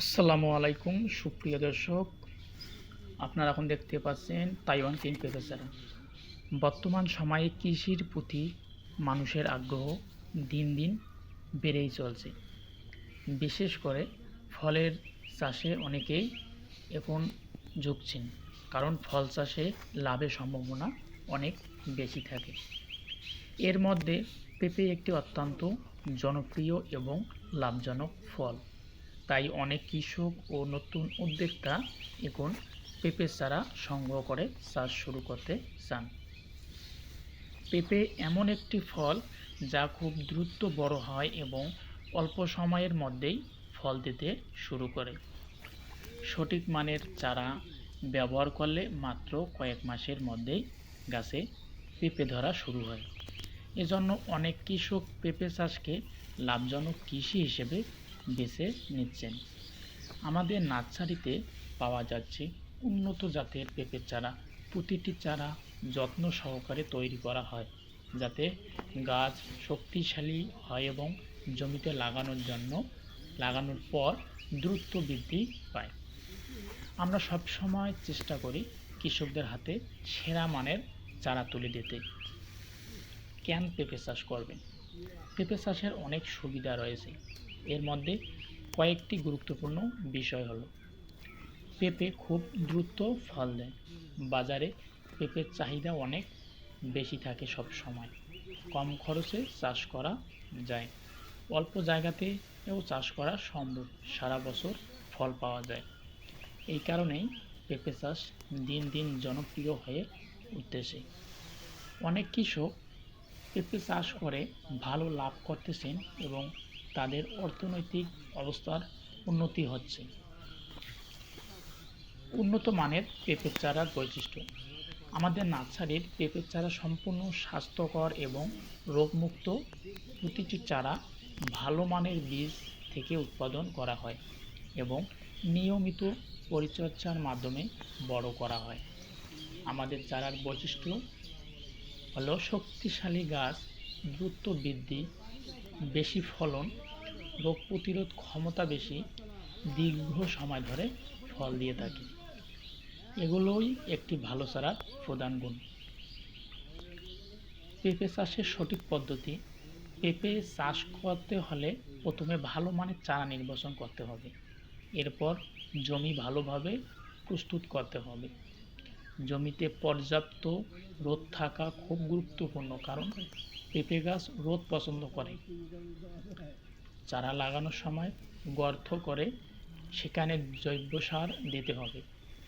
আসসালামু আলাইকুম সুপ্রিয় দর্শক, আপনারা এখন দেখতে পাচ্ছেন তাইওয়ান কিং পেঁপে চারা। বর্তমান সময়ে কৃষির প্রতি মানুষের আগ্রহ দিন দিন বেড়েই চলছে। বিশেষ করে ফলের চাষে অনেকেই এখন ঝুঁকছেন, কারণ ফল চাষে লাভের সম্ভাবনা অনেক বেশি থাকে। এর মধ্যে পেঁপে একটি অত্যন্ত জনপ্রিয় এবং লাভজনক ফল। তাই অনেক কৃষক ও নতুন উদ্যোক্তা এখন পেঁপে চারা সংগ্রহ করে চাষ শুরু করতে চান। পেঁপে এমন একটি ফল যা খুব দ্রুত বড় হয় এবং অল্প সময়ের মধ্যেই ফল দিতে শুরু করে। সঠিক মানের চারা ব্যবহার করলে মাত্র কয়েক মাসের মধ্যেই গাছে পেঁপে ধরা শুরু হয়। এজন্য অনেক কৃষক পেঁপে চাষকে লাভজনক কৃষি হিসেবে বেছে নিচ্ছেন। আমাদের নার্সারিতে পাওয়া যাচ্ছে উন্নত জাতের পেঁপের চারা। প্রতিটি চারা যত্ন সহকারে তৈরি করা হয় যাতে গাছ শক্তিশালী হয় এবং জমিতে লাগানোর পর দ্রুত বৃদ্ধি পায়। আমরা সবসময় চেষ্টা করি কৃষকদের হাতে সেরা মানের চারা তুলে দিতে। কেন পেঁপে চাষ করবেন? পেঁপে চাষের অনেক সুবিধা রয়েছে। এর মধ্যে কয়েকটি গুরুত্বপূর্ণ বিষয় হলো, পেঁপে খুব দ্রুত ফল দেয়। বাজারে পেঁপের চাহিদা অনেক বেশি থাকে সব সময়। কম খরচে চাষ করা যায়। অল্প জায়গাতেও চাষ করা সম্ভব। সারা বছর ফল পাওয়া যায়। এই কারণেই পেঁপে চাষ দিন দিন জনপ্রিয় হয়ে উঠতেছে। অনেক কৃষক পেঁপে চাষ করে ভালো লাভ করতেছেন এবং তাদের অর্থনৈতিক অবস্থার উন্নতি হচ্ছে। উন্নত মানের পেঁপের চারার বৈশিষ্ট্য। আমাদের নার্সারির পেঁপের চারা সম্পূর্ণ স্বাস্থ্যকর এবং রোগমুক্ত। প্রতিটি চারা ভালো মানের বীজ থেকে উৎপাদন করা হয় এবং নিয়মিত পরিচর্যার মাধ্যমে বড় করা হয়। আমাদের চারার বৈশিষ্ট্য হলো শক্তিশালী গাছ, দ্রুত বৃদ্ধি, বেশি ফলন, রোগ প্রতিরোধ ক্ষমতা বেশি, দীর্ঘ সময় ধরে ফল দিয়ে থাকে। এগুলোই একটি ভালো চারার প্রধান গুণ। পেঁপে চাষের সঠিক পদ্ধতি। পেঁপে চাষ করতে হলে প্রথমে ভালো মানের চারা নির্বাচন করতে হবে। এরপর জমি ভালোভাবে প্রস্তুত করতে হবে। জমিতে পর্যাপ্ত রোদ থাকা খুব গুরুত্বপূর্ণ, কারণ পেঁপে গাছ রোদ পছন্দ করে। চারা লাগানোর সময় গর্ত করে সেখানে জৈব সার দিতে হবে।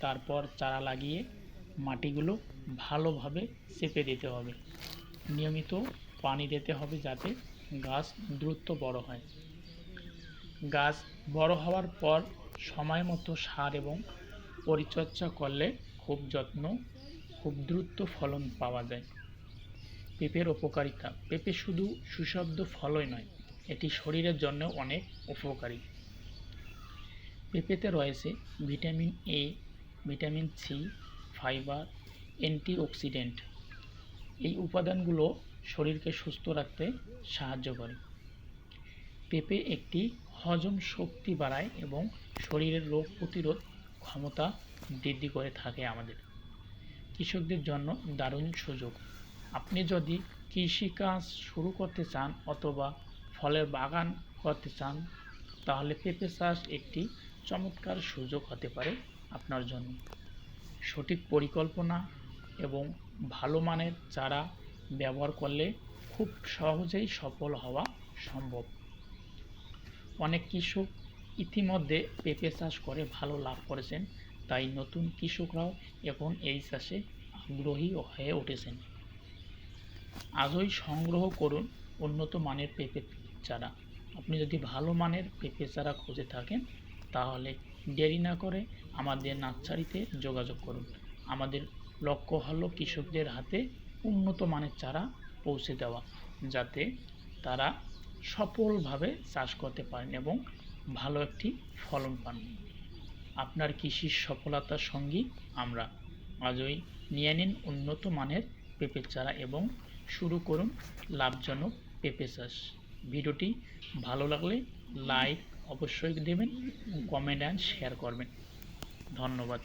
তারপর চারা লাগিয়ে মাটিগুলো ভালোভাবে চেপে দিতে হবে। নিয়মিত পানি দিতে হবে যাতে গাছ দ্রুত বড় হয়। গাছ বড় হওয়ার পর সময় মতো সার এবং পরিচর্যা করলে খুব দ্রুত ফলন পাওয়া যায়। পেঁপের উপকারিতা। পেঁপে শুধু সুস্বাদু ফলই নয়, এটি শরীরের জন্য অনেক উপকারী। পেঁপেতে রয়েছে vitamin A, vitamin C, fibre, antioxidant. এই উপাদানগুলো শরীরকে সুস্থ রাখতে সাহায্য করে। পেঁপে একটি হজম শক্তি বাড়ায় এবং শরীরের রোগ প্রতিরোধ ক্ষমতা বৃদ্ধি করে থাকে আমাদের। কৃষকদের জন্য দারুণ সুযোগ। আপনি যদি কৃষিকাজ শুরু করতে চান অথবা ফলের বাগান করতে চান, তাহলে পেঁপে চাষ একটি চমৎকার সুযোগ হতে পারে আপনার জন্য। সঠিক পরিকল্পনা এবং ভালো মানের চারা ব্যবহার করলে খুব সহজেই সফল হওয়া সম্ভব। অনেক কৃষক ইতিমধ্যে পেঁপে চাষ করে ভালো লাভ করেছেন, তাই নতুন কৃষকরাও এখন এই চাষে আগ্রহী হয়ে উঠেছেন। আজই সংগ্রহ করুন উন্নত মানের পেঁপে চারা। আপনি যদি ভালো মানের পেঁপে চারা খুঁজে থাকেন, তাহলে দেরি না করে আমাদের নার্সারিতে যোগাযোগ করুন। আমাদের লক্ষ্য হলো কৃষকদের হাতে উন্নত মানের চারা পৌঁছে দেওয়া, যাতে তারা সফলভাবে চাষ করতে পারেন এবং ভালো একটি ফলন পান। আপনার কৃষির সফলতার সঙ্গী আমরা। আজই নিয়ে নিন উন্নত মানের পেঁপের চারা এবং শুরু করুন লাভজনক পেঁপে চাষ। ভিডিওটি ভালো লাগলে লাইক অবশ্যই দেবেন, কমেন্ট অ্যান্ড শেয়ার করবেন। ধন্যবাদ।